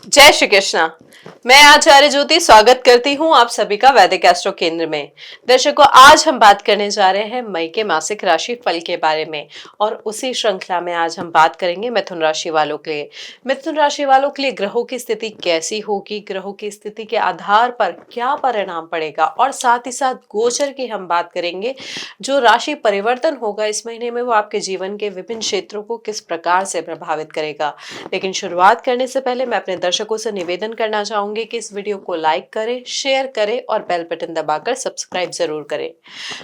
जय श्री कृष्णा। मैं आचार्य ज्योति स्वागत करती हूँ आप सभी का वैदिक एस्ट्रो केंद्र में। दर्शकों, आज हम बात करने जा रहे हैं मई के मासिक राशि फल के बारे में और उसी श्रृंखला में आज हम बात करेंगे मिथुन राशि वालों के लिए। मिथुन राशि वालों के लिए ग्रहों की स्थिति कैसी होगी, ग्रहों की स्थिति के आधार पर क्या परिणाम पड़ेगा और साथ ही साथ गोचर की हम बात करेंगे। जो राशि परिवर्तन होगा इस महीने में वो आपके जीवन के विभिन्न क्षेत्रों को किस प्रकार से प्रभावित करेगा। लेकिन शुरुआत करने से पहले मैं अपने दर्शकों से निवेदन करना चाहूंगी कि इस वीडियो को लाइक करें, शेयर करें और बेल बटन दबाकर सब्सक्राइब जरूर करें।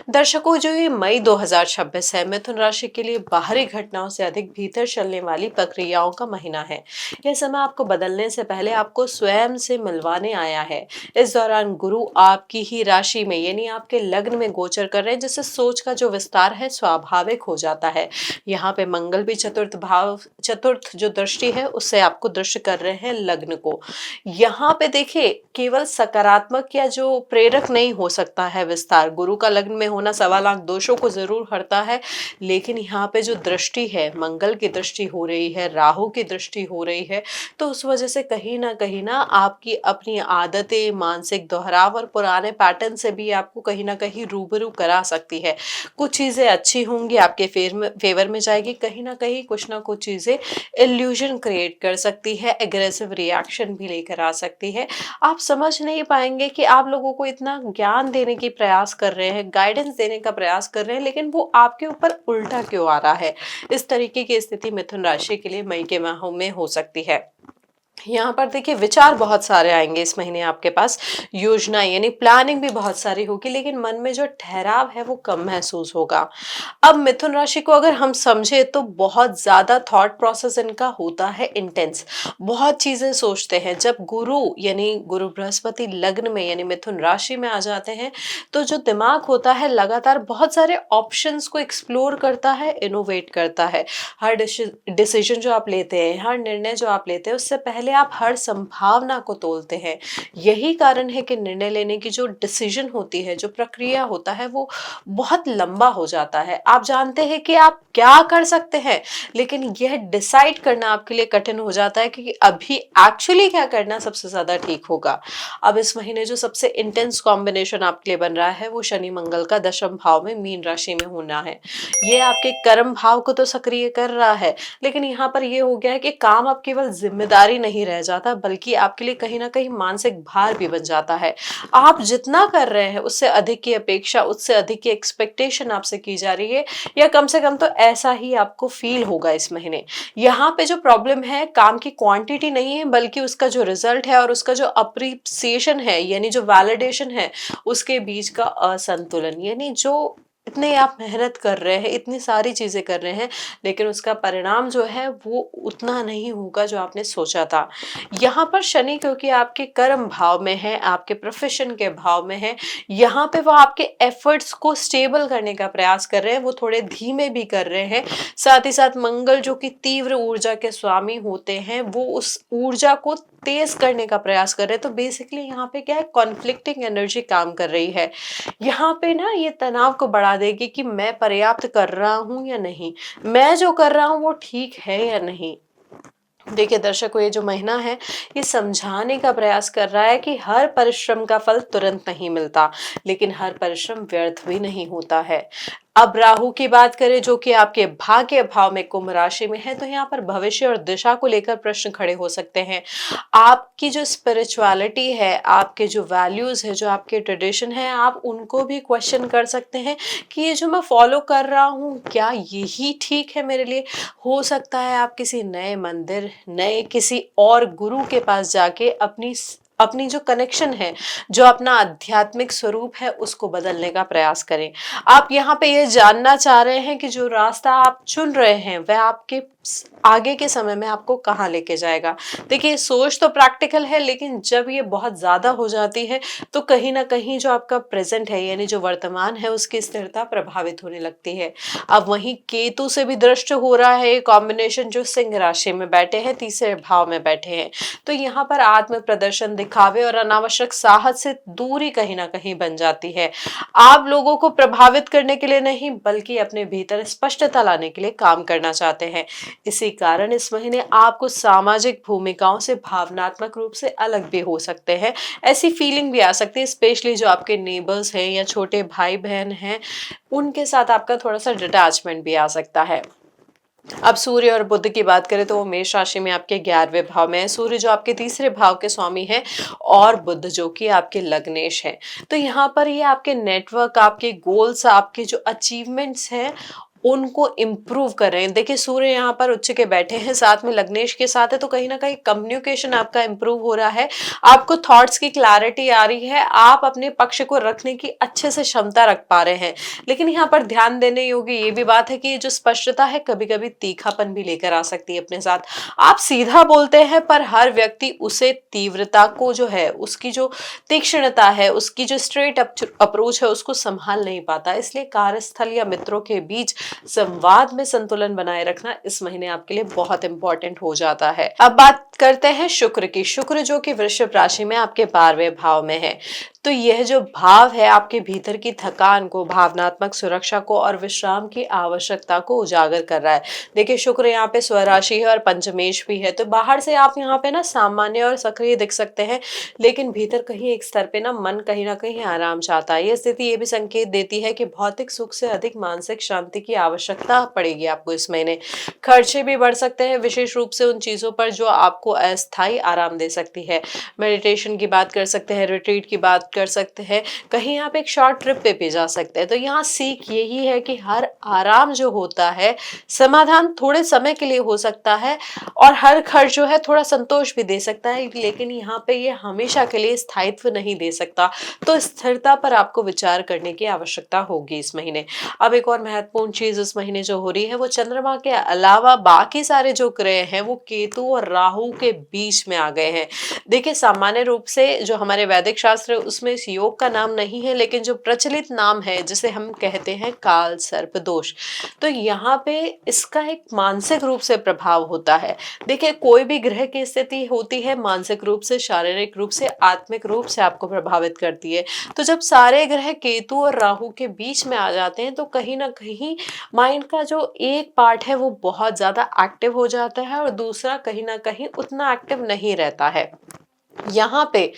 दर्शकों, जो ये मई 2026 है मिथुन राशि के लिए बाहरी घटनाओं से अधिक भीतर चलने वाली प्रक्रियाओं का महीना है। यह समय आपको बदलने से पहले आपको स्वयं से मिलवाने आया है। इस दौरान गुरु आपकी ही राशि में यानी आपके लग्न में गोचर कर रहे हैं, जिससे सोच का जो विस्तार है स्वाभाविक हो जाता है। यहाँ पे मंगल भी चतुर्थ जो दृष्टि है उससे आपको दृश्य कर रहे हैं लग्न को। यहाँ पे देखिए, केवल सकारात्मक या जो प्रेरक नहीं हो सकता है विस्तार। गुरु का लग्न में होना 1.25 लाख दोषों को जरूर हरता है, लेकिन यहाँ पे जो दृष्टि है, मंगल की दृष्टि हो रही है, राहु की दृष्टि हो रही है, तो उस वजह से कहीं ना आपकी अपनी आदतें, मानसिक दोहराव और पुराने पैटर्न से भी आपको कहीं ना कहीं रूबरू करा सकती है। कुछ चीजें अच्छी होंगी, आपके फेवर में जाएगी, कहीं ना कुछ चीजें इल्यूजन क्रिएट कर सकती है, एग्रेसिव रिएक्शन भी लेकर आ सकती है। आप समझ नहीं पाएंगे कि आप लोगों को इतना ज्ञान देने की प्रयास कर रहे हैं, गाइडेंस देने का प्रयास कर रहे हैं, लेकिन वो आपके ऊपर उल्टा क्यों आ रहा है। इस तरीके की स्थिति मिथुन राशि के लिए मई के माह में हो सकती है। यहाँ पर देखिए, विचार बहुत सारे आएंगे इस महीने आपके पास, योजना यानी प्लानिंग भी बहुत सारी होगी, लेकिन मन में जो ठहराव है वो कम महसूस होगा। अब मिथुन राशि को अगर हम समझे तो बहुत ज्यादा थॉट प्रोसेस इनका होता है इंटेंस, बहुत चीजें सोचते हैं। जब गुरु यानी गुरु बृहस्पति लग्न में यानी मिथुन राशि में आ जाते हैं तो जो दिमाग होता है लगातार बहुत सारे ऑप्शंस को एक्सप्लोर करता है, इनोवेट करता है। हर डिसीजन जो आप लेते हैं, हर निर्णय जो आप लेते हैं, उससे पहले आप हर संभावना को तोलते हैं। यही कारण है कि निर्णय लेने की जो डिसीजन होती है, जो प्रक्रिया होता है, वो बहुत लंबा हो जाता है। आप जानते हैं कि आप क्या कर सकते हैं, लेकिन यह डिसाइड करना आपके लिए कठिन हो जाता है कि अभी एक्चुअली क्या करना सबसे ज्यादा ठीक होगा। अब इस महीने जो सबसे इंटेंस कॉम्बिनेशन आपके लिए बन रहा है वो शनि मंगल का दशम भाव में मीन राशि में होना है। ये आपके कर्म भाव को तो सक्रिय कर रहा है, लेकिन यहाँ पर ये हो गया है कि काम अब केवल जिम्मेदारी नहीं रह जाता, बल्कि आपके लिए कहीं ना कहीं मानसिक भार भी बन जाता है। आप जितना कर रहे हैं उससे अधिक की अपेक्षा, उससे अधिक की एक्सपेक्टेशन आपसे की जा रही है, या कम से कम तो ऐसा ही आपको फील होगा इस महीने। यहाँ पे जो प्रॉब्लम है काम की क्वांटिटी नहीं है, बल्कि उसका जो रिजल्ट है और उसका जो अप्रिसिएशन है यानी जो वैलिडेशन है, उसके बीच का असंतुलन। यानी जो इतने आप मेहनत कर रहे हैं, इतनी सारी चीजें कर रहे हैं, लेकिन उसका परिणाम जो है वो उतना नहीं होगा जो आपने सोचा था। यहाँ पर शनि क्योंकि आपके कर्म भाव में है, आपके प्रोफेशन के भाव में है, यहाँ पे वो आपके एफर्ट्स को स्टेबल करने का प्रयास कर रहे हैं, वो थोड़े धीमे भी कर रहे हैं। साथ ही साथ मंगल जो कि तीव्र ऊर्जा के स्वामी होते हैं, वो उस ऊर्जा को तेज करने का प्रयास कर रहे हैं। तो बेसिकली यहाँ पे क्या है, कॉन्फ्लिक्टिंग एनर्जी काम कर रही है। यहाँ पे ना ये तनाव को बढ़ा देगी कि मैं पर्याप्त कर रहा हूं या नहीं, मैं जो कर रहा हूं वो ठीक है या नहीं। देखिए दर्शकों, ये जो महीना है ये समझाने का प्रयास कर रहा है कि हर परिश्रम का फल तुरंत नहीं मिलता, लेकिन हर परिश्रम व्यर्थ भी नहीं होता है। अब राहु की बात करें जो कि आपके भाग्य भाव में कुंभ राशि में है, तो यहाँ पर भविष्य और दिशा को लेकर प्रश्न खड़े हो सकते हैं। आपकी जो स्पिरिचुअलिटी है, आपके जो वैल्यूज है, जो आपके ट्रेडिशन है, आप उनको भी क्वेश्चन कर सकते हैं कि ये जो मैं फॉलो कर रहा हूँ क्या यही ठीक है मेरे लिए। हो सकता है आप किसी नए मंदिर, नए किसी और गुरु के पास जाके अपनी जो कनेक्शन है, जो अपना आध्यात्मिक स्वरूप है, उसको बदलने का प्रयास करें। आप यहाँ पे ये जानना चाह रहे हैं कि जो रास्ता आप चुन रहे हैं वह आपके आगे के समय में आपको कहाँ लेके जाएगा। देखिए, सोच तो प्रैक्टिकल है, लेकिन जब ये बहुत ज्यादा हो जाती है तो कहीं ना कहीं जो आपका प्रेजेंट है यानी जो वर्तमान है उसकी स्थिरता प्रभावित होने लगती है। अब वहीं केतु से भी दृष्ट हो रहा है कॉम्बिनेशन, जो सिंह राशि में बैठे हैं, तीसरे भाव में बैठे हैं। तो यहाँ पर आत्म प्रदर्शन, दिखावे और अनावश्यक साहस से दूरी कहीं ना कहीं बन जाती है। आप लोगों को प्रभावित करने के लिए नहीं, बल्कि अपने भीतर स्पष्टता लाने के लिए काम करना चाहते हैं। इसी कारण इस महीने आपको सामाजिक भूमिकाओं से भावनात्मक रूप से अलग भी हो सकते हैं। ऐसी फीलिंग भी आ सकती है, स्पेशली जो आपके नेबर्स हैं या छोटे भाई बहन हैं, उनके साथ आपका थोड़ा सा डिटैचमेंट भी आ सकता है। अब सूर्य और बुध की बात करें तो वो मेष राशि में आपके 11वें भाव में है। सूर्य जो आपके तीसरे भाव के स्वामी है और बुध जो कि आपके लग्नेश है। तो यहाँ पर ये आपके नेटवर्क, आपके गोल्स, आपके जो अचीवमेंट्स हैं उनको इम्प्रूव कर रहे हैं। देखिए सूर्य यहाँ पर उच्च के बैठे हैं, साथ में लग्नेश के साथ है, तो कहीं ना कहीं कम्युनिकेशन आपका इम्प्रूव हो रहा है। आपको थॉट्स की क्लैरिटी आ रही है, आप अपने पक्ष को रखने की अच्छे से क्षमता रख पा रहे हैं। लेकिन यहाँ पर ध्यान देने योग्य ये भी बात है कि ये जो स्पष्टता है कभी कभी तीखापन भी लेकर आ सकती है अपने साथ। आप सीधा बोलते हैं पर हर व्यक्ति उसे तीव्रता को जो है, उसकी जो तीक्ष्णता है, उसकी जो स्ट्रेट अप्रोच है उसको संभाल नहीं पाता। इसलिए कार्यस्थल या मित्रों के बीच संवाद में संतुलन बनाए रखना इस महीने आपके लिए बहुत इंपॉर्टेंट हो जाता है। अब बात करते हैं शुक्र की। शुक्र जो कि वृषभ राशि में आपके 12वें भाव में है, तो यह जो भाव है आपके भीतर की थकान को, भावनात्मक सुरक्षा को और विश्राम की आवश्यकता को उजागर कर रहा है। देखिए शुक्र यहाँ पे स्वराशि है और पंचमेश भी है, तो बाहर से आप यहाँ पे ना सामान्य और सक्रिय दिख सकते हैं, लेकिन भीतर कहीं एक स्तर पे ना कहीं आराम चाहता है। यह स्थिति ये भी संकेत देती है कि भौतिक सुख से अधिक मानसिक शांति की आवश्यकता पड़ेगी आपको इस महीने। खर्चे भी बढ़ सकते हैं, विशेष रूप से उन चीजों पर जो आपको अस्थायी आराम दे सकती है। मेडिटेशन की बात कर सकते हैं, रिट्रीट की बात कर सकते हैं, कहीं आप एक शॉर्ट ट्रिप पे भी जा सकते हैं। तो यहाँ सीख यही है कि हर आराम जो होता है, समाधान थोड़े समय के लिए हो सकता है और हर खर्च जो है थोड़ा संतोष भी दे सकता है, लेकिन यहाँ पे ये हमेशा के लिए स्थायित्व नहीं दे सकता। तो स्थिरता पर आपको विचार करने की आवश्यकता होगी इस महीने। अब एक और महत्वपूर्ण चीज इस महीने जो हो रही है वो चंद्रमा के अलावा बाकी सारे जो ग्रह हैं वो केतु और राहु के बीच में आ गए हैं। देखिए सामान्य रूप से जो हमारे वैदिक शास्त्र है उसमें इस योग का नाम नहीं है, लेकिन जो प्रचलित नाम है जिसे हम कहते हैं काल सर्प दोष, तो यहाँ पे इसका एक मानसिक रूप से प्रभाव होता है। देखिए कोई भी ग्रह की स्थिति होती है मानसिक रूप से, शारीरिक रूप से, आत्मिक रूप से आपको प्रभावित करती है। तो जब सारे ग्रह केतु और राहु के बीच में आ जाते हैं तो कहीं ना कहीं माइंड का जो एक पार्ट है वो बहुत ज्यादा एक्टिव हो जाता है और दूसरा कहीं ना कहीं उतना एक्टिव नहीं रहता है। यहाँ पे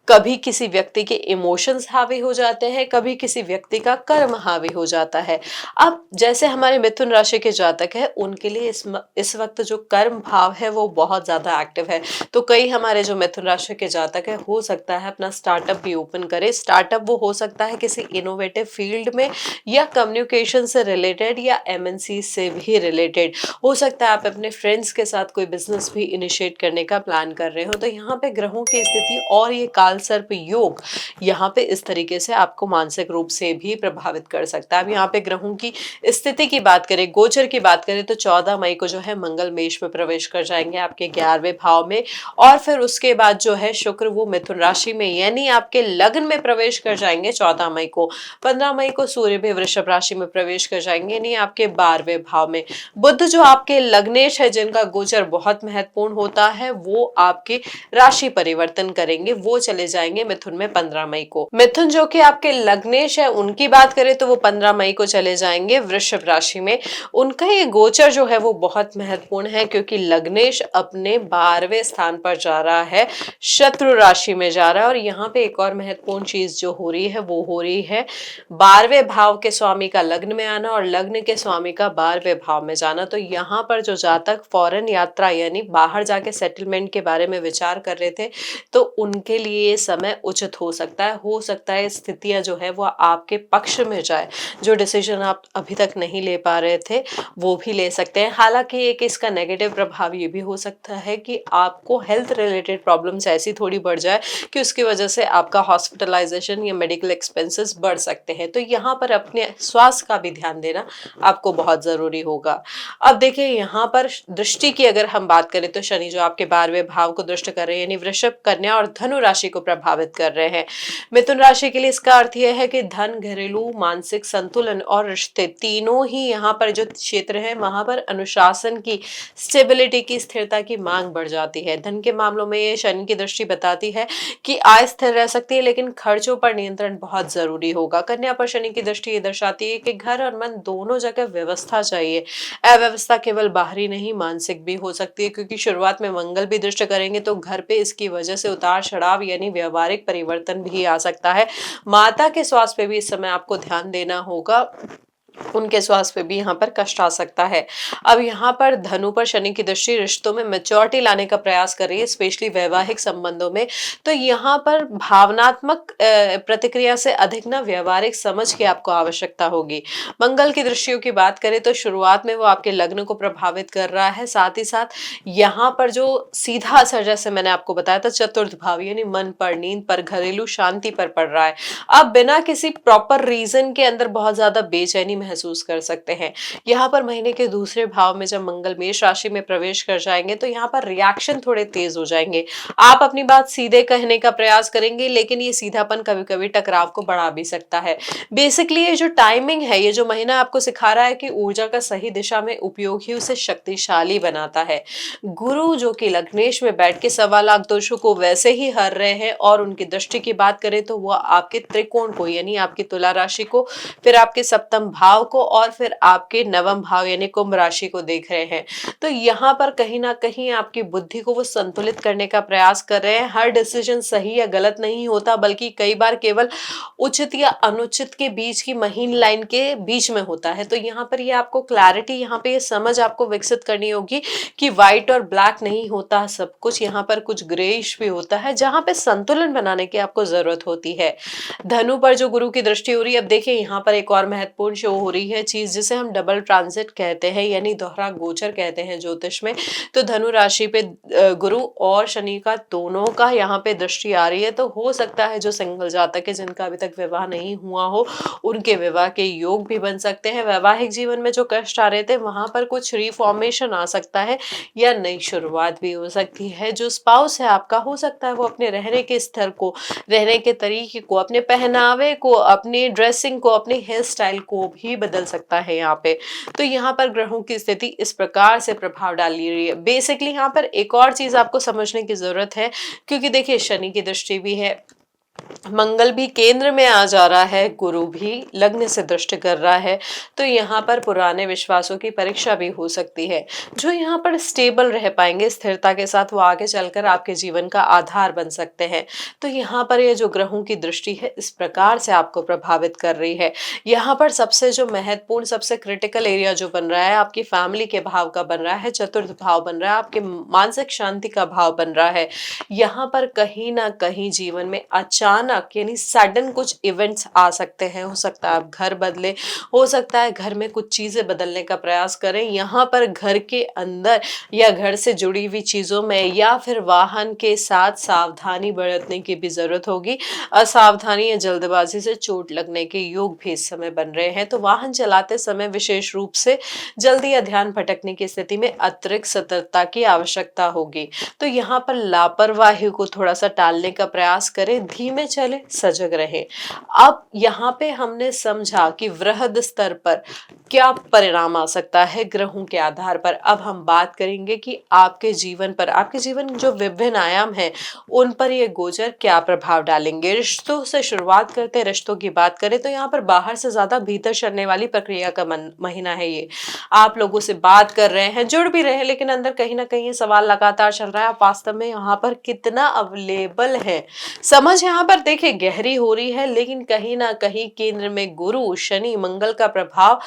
कभी किसी व्यक्ति के इमोशंस हावी हो जाते हैं, कभी किसी व्यक्ति का कर्म हावी हो जाता है। अब जैसे हमारे मिथुन राशि के जातक है उनके लिए इस वक्त जो कर्म भाव है वो बहुत ज्यादा एक्टिव है। तो कई हमारे जो मिथुन राशि के जातक है हो सकता है अपना स्टार्टअप भी ओपन करे। स्टार्टअप वो हो सकता है किसी इनोवेटिव फील्ड में या कम्युनिकेशन से रिलेटेड या एमएनसी से भी रिलेटेड। हो सकता है आप अपने फ्रेंड्स के साथ कोई बिजनेस भी इनिशिएट करने का प्लान कर रहे हो। तो यहाँ पे ग्रहों की स्थिति और ये काल सर्प योग यहाँ पे इस तरीके से आपको मानसिक रूप से भी प्रभावित कर सकता है। अब यहाँ पे ग्रहों की स्थिति की बात करें, गोचर की बात करें, तो 14 मई को जो है मंगल मेष में प्रवेश कर जाएंगे आपके 11वें भाव में, और फिर उसके बाद जो है शुक्र वो मिथुन राशि में यानी आपके लग्न में प्रवेश कर जाएंगे 14 मई को। 15 मई को सूर्य भी वृषभ राशि में प्रवेश कर जाएंगे यानी आपके 12वें भाव में। बुध जो आपके लग्नेश है, जिनका गोचर बहुत महत्वपूर्ण होता है, वो आपके राशि परिवर्तन करेंगे, वो चले जाएंगे मिथुन में 15 मई को। मिथुन जो कि आपके लग्नेश है उनकी बात करें तो वो 15 मई को चले जाएंगे वृषभ राशि में। उनका ये गोचर जो है वो बहुत महत्वपूर्ण है क्योंकि लग्नेश अपने 12वें स्थान पर जा रहा है, शत्रु राशि में जा रहा है। और यहाँ पे एक और महत्वपूर्ण चीज जो हो रही है वो हो रही है 12वें भाव के स्वामी का लग्न में आना और लग्न के स्वामी का 12वें भाव में जाना। तो यहाँ पर जो जातक फॉरेन यात्रा यानी बाहर जाके सेटलमेंट के बारे में विचार कर रहे थे तो उनके लिए समय उचित हो सकता है। स्थितियां जो है वो आपके पक्ष में जाए, जो डिसीजन आप अभी तक नहीं ले पा रहे थे वो भी ले सकते हैं। हालांकि एक इसका नेगेटिव प्रभाव ये भी हो सकता है कि आपको हेल्थ रिलेटेड प्रॉब्लम्स ऐसी थोड़ी बढ़ जाए कि उसकी वजह से आपका हॉस्पिटलाइजेशन या मेडिकल एक्सपेंसेस बढ़ सकते हैं। तो यहाँ पर अपने स्वास्थ्य का भी ध्यान देना आपको बहुत जरूरी होगा। अब देखिए यहाँ पर दृष्टि की अगर हम बात करें तो शनि जो आपके 12वें भाव को दृष्ट कर रहे हैं यानी वृषभ, कन्या और धनु राशि को प्रभावित कर रहे हैं। मिथुन राशि के लिए इसका अर्थ यह है कि धन, घरेलू, मानसिक संतुलन और रिश्ते तीनों ही यहाँ पर जो क्षेत्र है वहां पर अनुशासन की, स्टेबिलिटी की, स्थिरता की मांग बढ़ जाती है। धन के मामलों में ये शनि की दृष्टि बताती है कि आय स्थिर रह सकती है लेकिन खर्चों पर नियंत्रण बहुत जरूरी होगा। कन्या पर शनि की दृष्टि ये दर्शाती है कि घर और मन दोनों जगह व्यवस्था चाहिए। अव्यवस्था केवल बाहरी नहीं मानसिक भी हो सकती है, क्योंकि शुरुआत में मंगल भी दृष्टि करेंगे तो घर पे इसकी वजह से उतार चढ़ाव यानी व्यवहारिक परिवर्तन भी आ सकता है। माता के स्वास्थ्य पे भी इस समय आपको ध्यान देना होगा, उनके स्वास्थ्य पे भी यहाँ पर कष्ट आ सकता है। अब यहाँ पर धनु पर शनि की दृष्टि रिश्तों में मैच्योरिटी लाने का प्रयास कर रही है, स्पेशली वैवाहिक संबंधों में। तो यहाँ पर भावनात्मक प्रतिक्रिया से अधिक ना व्यवहारिक समझ की आपको आवश्यकता होगी। मंगल की दृष्टियों की बात करें तो शुरुआत में वो आपके लग्न को प्रभावित कर रहा है, साथ ही साथ यहाँ पर जो सीधा असर जैसे मैंने आपको बताया था चतुर्थ भाव यानी मन पर, नींद पर, घरेलू शांति पर पड़ रहा है। अब बिना किसी प्रॉपर रीजन के अंदर बहुत ज्यादा बेचैनी महसूस कर सकते हैं। यहाँ पर महीने के दूसरे भाव में जब मंगल मेष राशि में प्रवेश कर जाएंगे तो यहाँ पर रिएक्शन थोड़े तेज हो जाएंगे। आप अपनी बात सीधे कहने का प्रयास करेंगे लेकिन ये सीधापन कभी कभी टकराव को बढ़ा भी सकता है। बेसिकली ये जो टाइमिंग है, ये जो महीना आपको सिखा रहा है कि ऊर्जा का सही दिशा में उपयोग ही उसे शक्तिशाली बनाता है। गुरु जो कि लग्नेश में बैठ के 1.25 लाख दोषों को वैसे ही हर रहे हैं, और उनकी दृष्टि की बात करें तो वो आपके त्रिकोण को यानी आपकी तुला राशि को, फिर आपके सप्तम भाव को और फिर आपके नवम भाव यानी कुंभ राशि को देख रहे हैं। तो यहाँ पर कहीं ना कहीं आपकी बुद्धि को वो संतुलित करने का प्रयास कर रहे हैं। हर डिसीजन सही या गलत नहीं होता, बल्कि कई बार केवल उचित या अनुचित के बीच की महीन लाइन के बीच में होता है। तो यहाँ पर ये आपको क्लैरिटी, यहाँ पे ये समझ आपको विकसित करनी होगी कि व्हाइट और ब्लैक नहीं होता सब कुछ, यहाँ पर कुछ ग्रेइश भी होता है जहाँ पे संतुलन बनाने की आपको जरूरत होती है। धनु पर जो गुरु की दृष्टि हो रही है, अब देखिए यहाँ पर एक और महत्वपूर्ण शो हो रही है चीज जिसे हम डबल ट्रांजिट कहते हैं यानी दोहरा गोचर कहते हैं ज्योतिष में। तो धनु राशि पे गुरु और शनि का दोनों का यहाँ पे दृष्टि आ रही है। तो हो सकता है जो सिंगल जातक है जिनका अभी तक विवाह नहीं हुआ हो, उनके विवाह के योग भी बन सकते हैं। वैवाहिक जीवन में जो कष्ट आ रहे थे वहां पर कुछ रिफॉर्मेशन आ सकता है या नई शुरुआत भी हो सकती है। जो स्पाउस है आपका, हो सकता है वो अपने रहने के स्तर को, रहने के तरीके को, अपने पहनावे को, अपनी ड्रेसिंग को, अपने हेयर स्टाइल को भी बदल सकता है यहाँ पे। तो यहाँ पर ग्रहों की स्थिति इस प्रकार से प्रभाव डाल रही है। बेसिकली यहाँ पर एक और चीज आपको समझने की जरूरत है, क्योंकि देखिए शनि की दृष्टि भी है, मंगल भी केंद्र में आ जा रहा है, गुरु भी लग्न से दृष्टि कर रहा है। तो यहाँ पर पुराने विश्वासों की परीक्षा भी हो सकती है। जो यहाँ पर स्टेबल रह पाएंगे स्थिरता के साथ, वो आगे चलकर आपके जीवन का आधार बन सकते हैं। तो यहाँ पर ये जो ग्रहों की दृष्टि है इस प्रकार से आपको प्रभावित कर रही है। यहाँ पर सबसे जो महत्वपूर्ण, सबसे क्रिटिकल एरिया जो बन रहा है आपकी फैमिली के भाव का बन रहा है, चतुर्थ भाव बन रहा है, आपके मानसिक शांति का भाव बन रहा है। यहाँ पर कहीं ना कहीं जीवन में अचानक यानी सडन कुछ इवेंट्स आ सकते हैं। हो सकता है आप घर बदले, हो सकता है घर में कुछ चीजें बदलने का प्रयास करें। यहाँ पर घर के अंदर या घर से जुड़ी हुई चीजों में या फिर वाहन के साथ सावधानी बरतने की भी जरूरत होगी। असावधानी या जल्दबाजी से चोट लगने के योग भी इस समय बन रहे हैं। तो वाहन चलाते समय विशेष रूप से जल्दी या ध्यान भटकने की स्थिति में अतिरिक्त सतर्कता की आवश्यकता होगी। तो यहाँ पर लापरवाही को थोड़ा सा टालने का प्रयास करें, धीमे चले, सजग रहे। अब यहाँ पे हमने समझा कि वृहद स्तर पर क्या परिणाम आ सकता है ग्रहों के आधार पर। अब हम बात करेंगे कि आपके जीवन पर, आपके जीवन जो विभिन्न आयाम हैं उन पर ये गोचर क्या प्रभाव डालेंगे। रिश्तों से शुरुआत करते हैं। रिश्तों की बात करें तो यहाँ पर बाहर से ज्यादा भीतर चलने वाली प्रक्रिया का महीना है ये। आप लोगों से बात कर रहे हैं, जुड़ भी रहे हैं, लेकिन अंदर कहीं ना कहीं ये सवाल लगातार चल रहा है, आप वास्तव में यहाँ पर कितना अवेलेबल है। समझ यहाँ पर देखिए गहरी हो रही है, लेकिन कहीं ना कहीं केंद्र में गुरु, शनि, मंगल का प्रभाव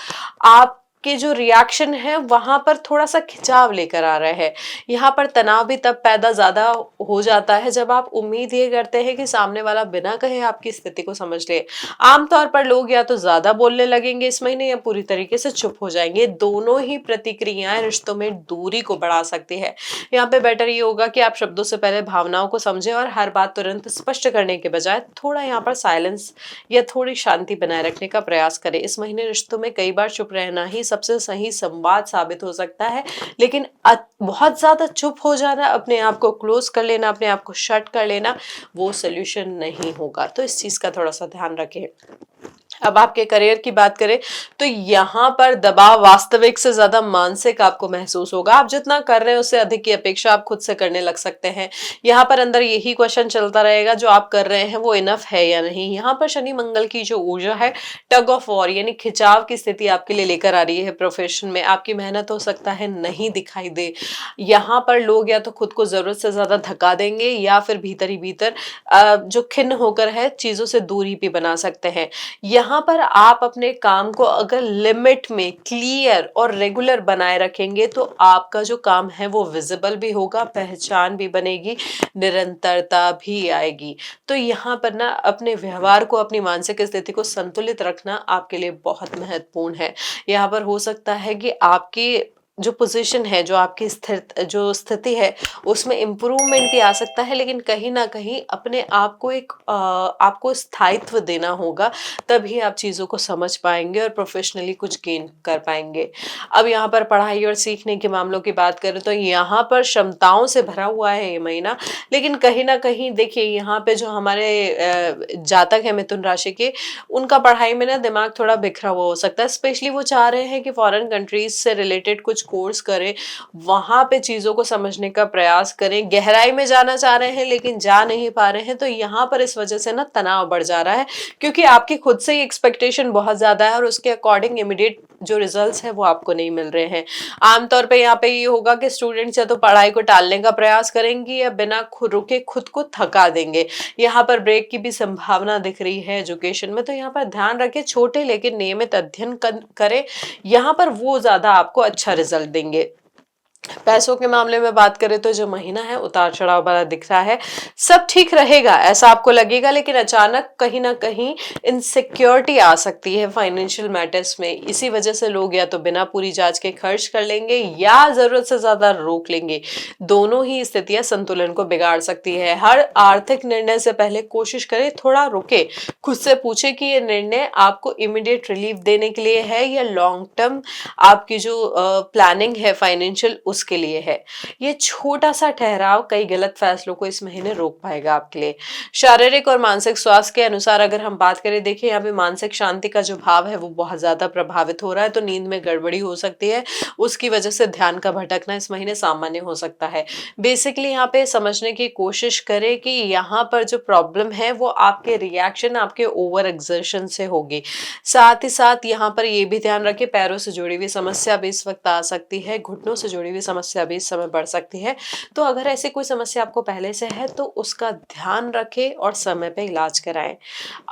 आप के जो रिएक्शन है वहां पर थोड़ा सा खिंचाव लेकर आ रहा है। यहाँ पर तनाव भी तब पैदा ज्यादा हो जाता है जब आप उम्मीद ये करते हैं कि सामने वाला बिना कहे आपकी स्थिति को समझ ले। आमतौर पर लोग या तो ज्यादा बोलने लगेंगे इस महीने या पूरी तरीके से चुप हो जाएंगे। दोनों ही प्रतिक्रियाएं रिश्तों में दूरी को बढ़ा सकती है। यहाँ पे बेटर ये होगा कि आप शब्दों से पहले भावनाओं को समझें और हर बात तुरंत स्पष्ट करने के बजाय थोड़ा यहाँ पर साइलेंस या थोड़ी शांति बनाए रखने का प्रयास करें। इस महीने रिश्तों में कई बार चुप रहना ही सबसे सही संवाद साबित हो सकता है। लेकिन बहुत ज्यादा चुप हो जाना, अपने आप को क्लोज कर लेना, अपने आप को शट कर लेना, वो सोल्यूशन नहीं होगा। तो इस चीज का थोड़ा सा ध्यान रखें। अब आपके करियर की बात करें तो यहाँ पर दबाव वास्तविक से ज्यादा मानसिक आपको महसूस होगा। आप जितना कर रहे हैं उससे अधिक की अपेक्षा आप खुद से करने लग सकते हैं। यहाँ पर अंदर यही क्वेश्चन चलता रहेगा, जो आप कर रहे हैं वो इनफ है या नहीं। यहाँ पर शनि मंगल की जो ऊर्जा है, टग ऑफ वॉर यानी खिंचाव की स्थिति आपके लिए लेकर आ रही है। प्रोफेशन में आपकी मेहनत हो सकता है नहीं दिखाई दे। यहाँ पर लोग या तो खुद को जरूरत से ज्यादा थका देंगे, या फिर भीतर ही भीतर जो खिन्न होकर है चीजों से दूरी भी बना सकते हैं। यहाँ पर आप अपने काम को अगर लिमिट में क्लियर और रेगुलर बनाए रखेंगे तो आपका जो काम है वो विजिबल भी होगा, पहचान भी बनेगी, निरंतरता भी आएगी। तो यहाँ पर ना अपने व्यवहार को, अपनी मानसिक स्थिति को संतुलित रखना आपके लिए बहुत महत्वपूर्ण है। यहाँ पर हो सकता है कि आपकी जो पोजीशन है, जो आपकी जो स्थिति है, उसमें इम्प्रूवमेंट भी आ सकता है, लेकिन कहीं ना कहीं अपने आप को आपको स्थायित्व देना होगा, तभी आप चीजों को समझ पाएंगे और प्रोफेशनली कुछ गेन कर पाएंगे। अब यहाँ पर पढ़ाई और सीखने के मामलों की बात करें तो यहाँ पर क्षमताओं से भरा हुआ है ये महीना, लेकिन कहीं ना कहीं देखिए यहाँ पे जो हमारे जातक है मिथुन राशि के, उनका पढ़ाई में ना दिमाग थोड़ा बिखरा हुआ हो सकता है। स्पेशली वो चाह रहे हैं कि फॉरेन कंट्रीज से रिलेटेड कुछ कोर्स करें, वहां पे चीजों को समझने का प्रयास करें, गहराई में जाना चाह रहे हैं लेकिन जा नहीं पा रहे हैं। तो यहाँ पर इस वजह से ना तनाव बढ़ जा रहा है, क्योंकि आपकी खुद से ही एक्सपेक्टेशन बहुत ज्यादा है और उसके अकॉर्डिंग इमीडिएट जो रिजल्ट्स है वो आपको नहीं मिल रहे हैं। आमतौर पे यहाँ पे ये होगा कि स्टूडेंट्स या तो पढ़ाई को टालने का प्रयास करेंगे या बिना रुके खुद को थका देंगे। यहाँ पर ब्रेक की भी संभावना दिख रही है एजुकेशन में। तो यहाँ पर ध्यान रखें, छोटे लेकिन नियमित अध्ययन करें, यहाँ पर वो ज्यादा आपको अच्छा रिजल्ट देंगे। पैसों के मामले में बात करें तो जो महीना है उतार चढ़ाव वाला दिख रहा है। सब ठीक रहेगा ऐसा आपको लगेगा, लेकिन अचानक कहीं ना कहीं इनसिक्योरिटी आ सकती है फाइनेंशियल मैटर्स में। इसी वजह से लोग या तो बिना पूरी जांच के खर्च कर लेंगे या जरूरत से ज्यादा रोक लेंगे। दोनों ही स्थितियां संतुलन को बिगाड़ सकती है। हर आर्थिक निर्णय से पहले कोशिश करें थोड़ा रुके, खुद से पूछे कि ये निर्णय आपको इमीडिएट रिलीफ देने के लिए है या लॉन्ग टर्म आपकी जो प्लानिंग है फाइनेंशियल उसके लिए है। ये छोटा सा ठहराव कई गलत फैसलों को इस महीने रोक पाएगा आपके लिए। शारीरिक और मानसिक स्वास्थ्य के अनुसार अगर हम बात करें, देखिए यहाँ पे मानसिक शांति का जो भाव है वो बहुत ज्यादा प्रभावित हो रहा है, तो नींद में गड़बड़ी हो सकती है, उसकी वजह से ध्यान का भटकना इस महीने सामान्य हो सकता है। बेसिकली यहाँ पे समझने की कोशिश करें कि यहाँ पर जो प्रॉब्लम है वो आपके रिएक्शन, आपके ओवर एक्सर्शन से होगी। साथ ही साथ यहाँ पर ये भी ध्यान रखें, पैरों से जुड़ी हुई समस्या भी इस वक्त आ सकती है, घुटनों से जुड़ी हुई समस्या भी इस समय बढ़ सकती है। तो अगर ऐसी कोई समस्या आपको पहले से है तो उसका ध्यान रखें और समय पे इलाज कराएं।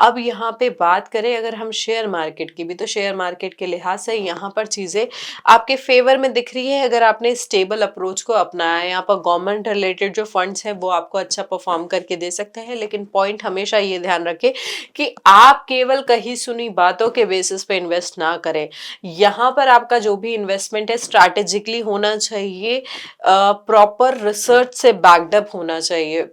अब यहाँ पे बात करें अगर हम शेयर मार्केट की भी, तो शेयर मार्केट के लिहाज से यहाँ पर चीजें आपके फेवर में दिख रही है अगर आपने स्टेबल अप्रोच को अपनाया। यहाँ पर गवर्नमेंट रिलेटेड जो फंड्स हैं वो आपको अच्छा परफॉर्म करके दे सकते हैं, लेकिन पॉइंट हमेशा ये ध्यान रखें कि आप केवल कही सुनी बातों के बेसिस पे इन्वेस्ट ना करें। यहाँ पर आपका जो भी इन्वेस्टमेंट है स्ट्रैटेजिकली होना चाहिए, प्रॉपर रिसर्च से बैकअप होना चाहिए।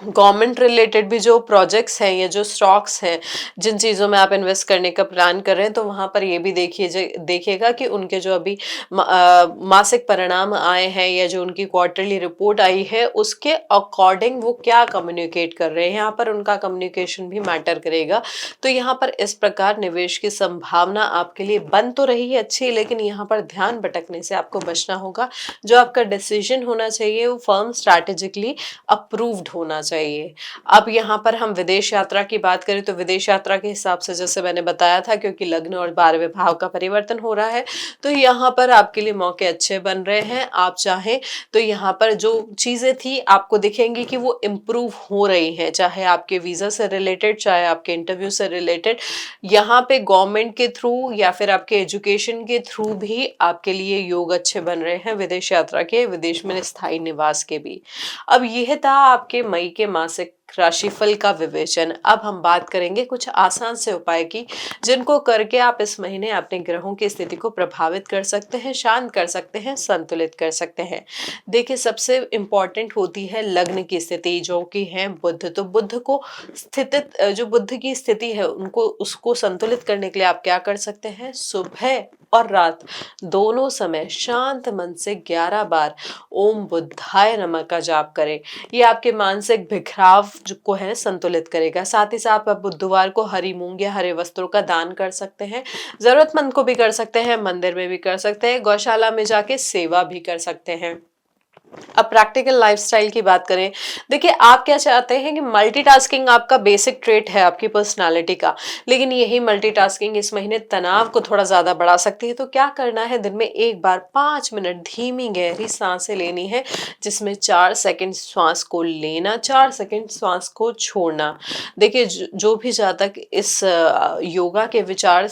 गवर्नमेंट रिलेटेड भी जो प्रोजेक्ट्स हैं या जो स्टॉक्स हैं, जिन चीज़ों में आप इन्वेस्ट करने का प्लान कर रहे हैं, तो वहाँ पर ये भी देखिएगा कि उनके जो अभी मासिक परिणाम आए हैं या जो उनकी क्वार्टरली रिपोर्ट आई है उसके अकॉर्डिंग वो क्या कम्युनिकेट कर रहे हैं, यहाँ पर उनका कम्युनिकेशन भी मैटर करेगा। तो यहाँ पर इस प्रकार निवेश की संभावना आपके लिए बन तो रही है अच्छी, लेकिन यहाँ पर ध्यान भटकने से आपको बचना होगा। जो आपका डिसीजन होना चाहिए वो फर्म स्ट्रैटेजिकली अप्रूव्ड होना चाहिए। अब यहाँ पर हम विदेश यात्रा की बात करें तो विदेश यात्रा के हिसाब से जैसे मैंने बताया था, क्योंकि लग्न और 12वें भाव का परिवर्तन हो रहा है, तो यहाँ पर आपके लिए मौके अच्छे बन रहे हैं। आप चाहें तो यहाँ पर जो चीजें थी आपको दिखेंगी कि वो इम्प्रूव हो रही हैं, चाहे आपके वीजा से रिलेटेड, चाहे आपके इंटरव्यू से रिलेटेड। यहाँ पे गवर्नमेंट के थ्रू या फिर आपके एजुकेशन के थ्रू भी आपके लिए योग अच्छे बन रहे हैं, विदेश यात्रा के, विदेश में स्थायी निवास के भी। अब यह था आपके मई के मासिक राशिफल का विवेचन। अब हम बात करेंगे कुछ आसान से उपाय की, जिनको करके आप इस महीने अपने ग्रहों की स्थिति को प्रभावित कर सकते हैं, शांत कर सकते हैं, संतुलित कर सकते हैं। देखिए, सबसे इम्पोर्टेंट होती है लग्न की स्थिति, जो कि है बुध। तो बुध को स्थितित जो बुध की स्थिति है उनको उसको संतुलित करने के लिए आप क्या कर सकते हैं, सुबह और रात दोनों समय शांत मन से 11 बार ओम बुद्धाय नमः का जाप करें। ये आपके मानसिक बिखराव को है संतुलित करेगा। साथ ही साथ आप बुधवार को हरी मूंग या हरे वस्त्रों का दान कर सकते हैं। जरूरतमंद को भी कर सकते हैं, मंदिर में भी कर सकते हैं, गौशाला में जाके सेवा भी कर सकते हैं। अब प्रैक्टिकल लाइफस्टाइल की बात करें, देखिए आप क्या चाहते हैं कि मल्टीटास्किंग आपका बेसिक ट्रेट है आपकी पर्सनालिटी का, लेकिन यही मल्टीटास्किंग इस महीने तनाव को थोड़ा ज्यादा बढ़ा सकती है। तो क्या करना है, दिन में एक बार 5 मिनट धीमी गहरी सांसें लेनी है, जिसमें 4 सेकंड श्वास को लेना, 4 सेकंड श्वास को छोड़ना। देखिए, जो भी जातक इस योगा के विचार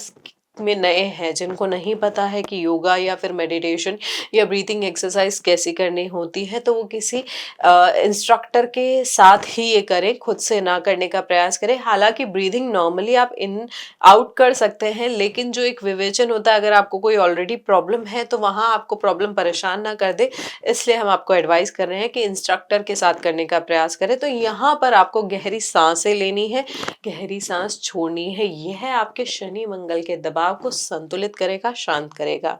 में नए हैं, जिनको नहीं पता है कि योगा या फिर मेडिटेशन या ब्रीथिंग एक्सरसाइज कैसी करनी होती है, तो वो किसी इंस्ट्रक्टर के साथ ही ये करें, खुद से ना करने का प्रयास करें। हालांकि ब्रीदिंग नॉर्मली आप इन आउट कर सकते हैं, लेकिन जो एक विवेचन होता है, अगर आपको कोई ऑलरेडी प्रॉब्लम है तो वहाँ आपको प्रॉब्लम परेशान ना कर दे, इसलिए हम आपको एडवाइस कर रहे हैं कि इंस्ट्रक्टर के साथ करने का प्रयास करें। तो यहाँ पर आपको गहरी सांसें लेनी है, गहरी सांस छोड़नी है। यह है आपके शनि मंगल के दबाव को संतुलित करेगा, शांत करेगा।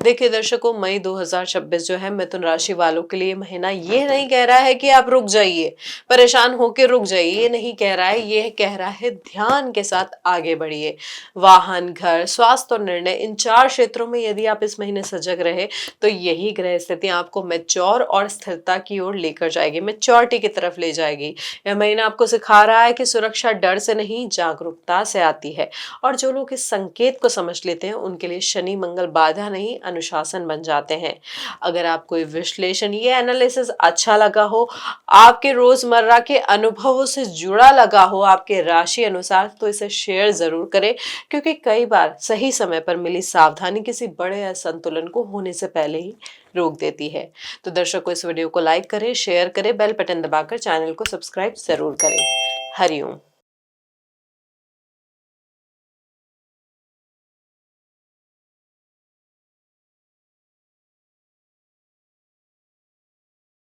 देखिए दर्शकों, मई 2026 जो है मिथुन राशि वालों के लिए महीना ये नहीं कह रहा है कि आप रुक जाइए, परेशान होकर रुक जाइए, ये नहीं कह रहा है। ये कह रहा है ध्यान के साथ आगे बढ़िए। वाहन, घर, स्वास्थ्य और निर्णय, इन 4 क्षेत्रों में यदि आप इस महीने सजग रहे तो यही ग्रह स्थिति आपको मैच्योर और स्थिरता की ओर लेकर जाएगी, मैच्योरिटी की तरफ ले जाएगी। यह महीना आपको सिखा रहा है कि सुरक्षा डर से नहीं, जागरूकता से आती है। और जो लोग इस संकेत को समझ लेते हैं, उनके लिए शनि मंगल बाधा नहीं, अनुशासन बन जाते हैं। अगर आपको ये विश्लेषण, ये एनालिसिस अच्छा लगा हो, आपके रोजमर्रा के अनुभवों से जुड़ा लगा हो आपके राशि अनुसार, तो इसे शेयर जरूर करें, क्योंकि कई बार सही समय पर मिली सावधानी किसी बड़े असंतुलन को होने से पहले ही रोक देती है। तो दर्शकों, इस वीडियो को लाइक करें, शेयर करें, बेल बटन दबाकर चैनल को सब्सक्राइब जरूर करें। हरिओम।